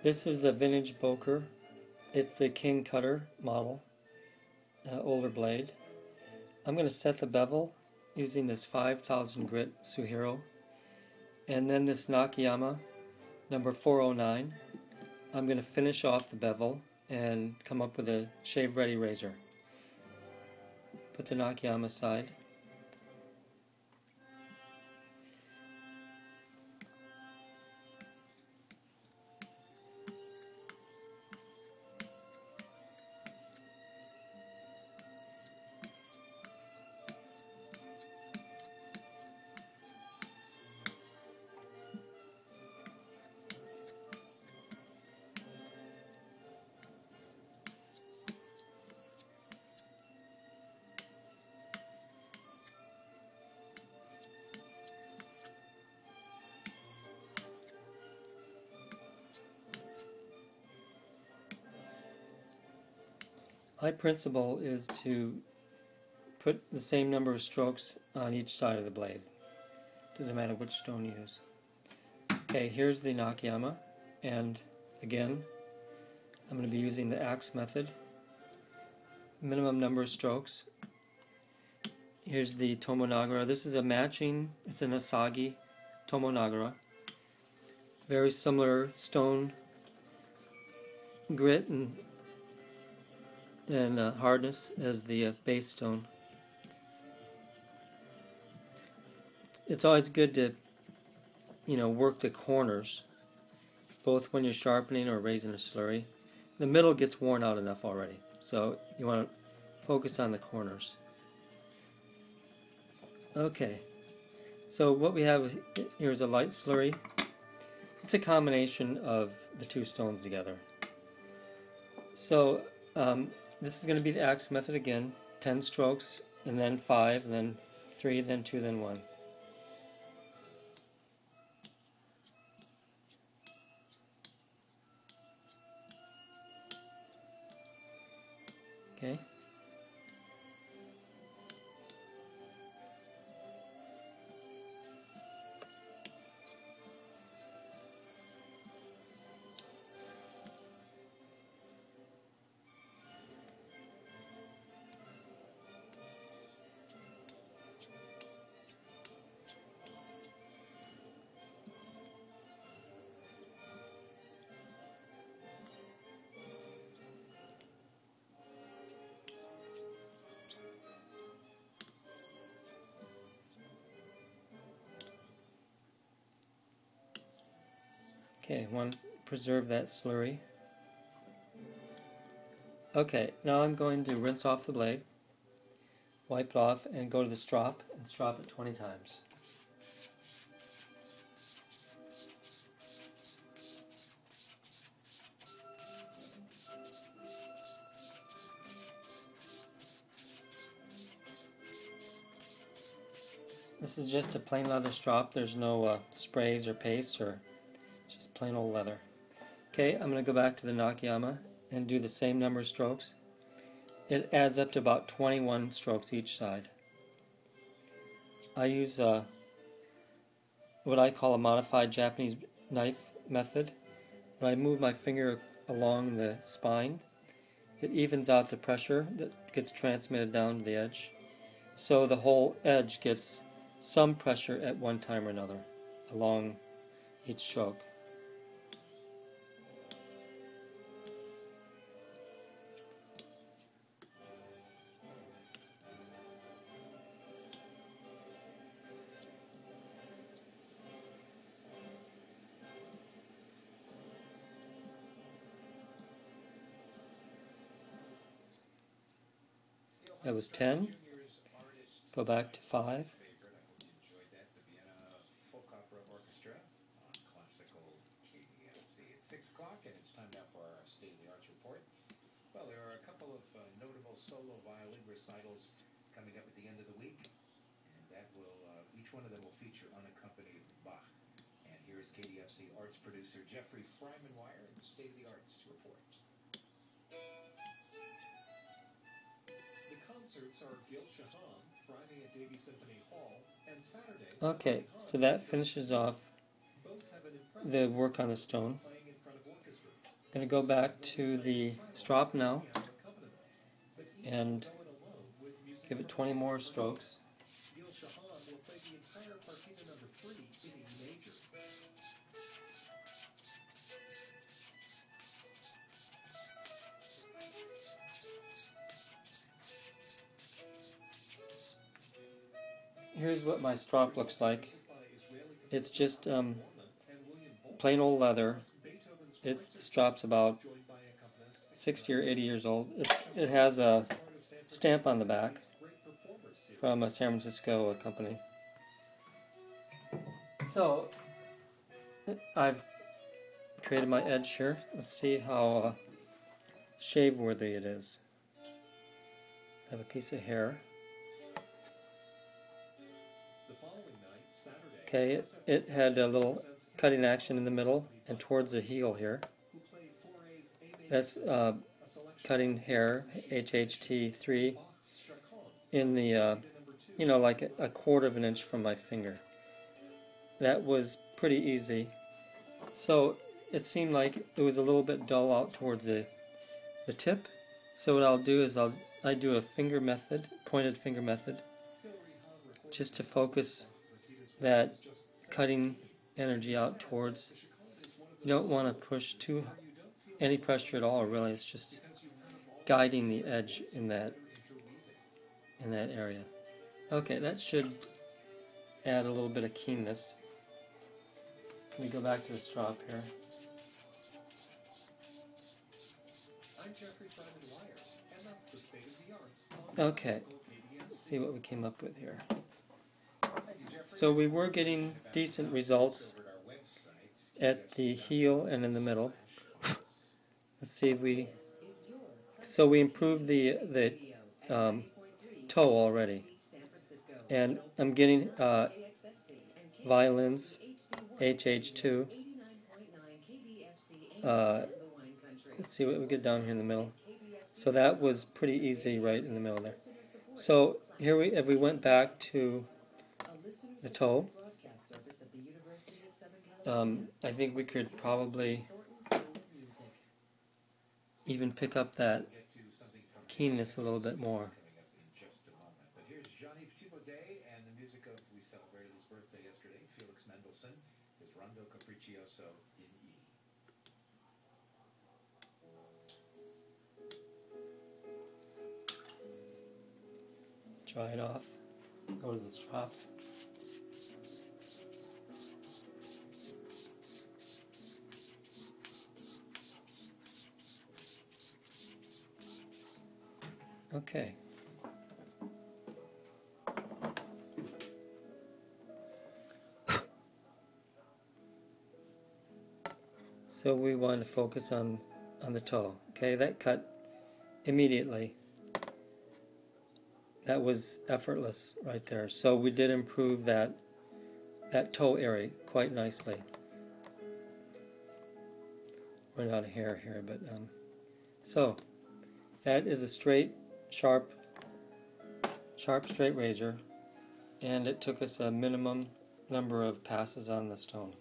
This is a vintage Boker. It's the King Cutter model, older blade. I'm going to set the bevel using this 5000 grit Suhiro, and then this Nakayama number 409. I'm going to finish off the bevel and come up with a shave ready razor. Put the Nakayama aside. My principle is to put the same number of strokes on each side of the blade. Doesn't matter which stone you use. Okay, here's the Nakayama, and again, I'm going to be using the axe method. Minimum number of strokes. Here's the Tomonagara. This is a matching, it's an Asagi Tomonagara. Very similar stone grit and hardness as the base stone. It's always good to, work the corners, both when you're sharpening or raising a slurry. The middle gets worn out enough already, so you want to focus on the corners. Okay, so what we have here is a light slurry. It's a combination of the two stones together. So this is going to be the axe method again, 10 strokes, and then 5, and then 3, then 2, then 1. Okay. Okay, I want to preserve that slurry. Okay, now I'm going to rinse off the blade, wipe it off, and go to the strop and strop it 20 times. This is just a plain leather strop. There's no sprays or paste, or just plain old leather. Okay, I'm going to go back to the Nakayama and do the same number of strokes. It adds up to about 21 strokes each side. I use what I call a modified Japanese knife method. When I move my finger along the spine, it evens out the pressure that gets transmitted down to the edge. So the whole edge gets some pressure at one time or another along each stroke. That was 10. Go back to 5. It's 6 o'clock and it's time now for our State of the Arts report. Well, there are a couple of notable solo violin recitals coming up at the end of the week, and that will each one of them will feature unaccompanied Bach. And here is KDFC Arts producer Jeffrey Frymanwire in the State of the Arts report. Concerts are Gil Shaham, Friday at Davie Symphony Hall, and Saturday. Okay, so that finishes off the work on the stone. going to go back to the strop now and give it 20 more strokes. Here's what my strop looks like. It's just plain old leather. The strop's about 60 or 80 years old. It has a stamp on the back from a San Francisco company. So I've created my edge here. Let's see how shave worthy it is. I have a piece of hair. Okay, it had a little cutting action in the middle and towards the heel here. That's cutting hair, HHT3, in the, like a quarter of an inch from my finger. That was pretty easy. So it seemed like it was a little bit dull out towards the tip. So what I'll do is I do a finger method, pointed finger method, just to focus that cutting energy out towards. You don't want to push any pressure at all, really. It's just guiding the edge in that area. Okay, that should add a little bit of keenness. Let me go back to the strop here. Okay, let's see what we came up with here. So we were getting decent results at the heel and in the middle. Let's see if so we improved the toe already, and I'm getting violins, HH2. Let's see what we get down here in the middle. So that was pretty easy right in the middle there. So here if we went back to the toe, I think we could probably even pick up that keenness a little bit more. Dry it off. Go to the strop. Okay. So we want to focus on the toe. Okay, that cut immediately. That was effortless right there. So we did improve that toe area quite nicely. Run out of hair here, but so that is a straight, sharp, straight razor, and it took us a minimum number of passes on the stone.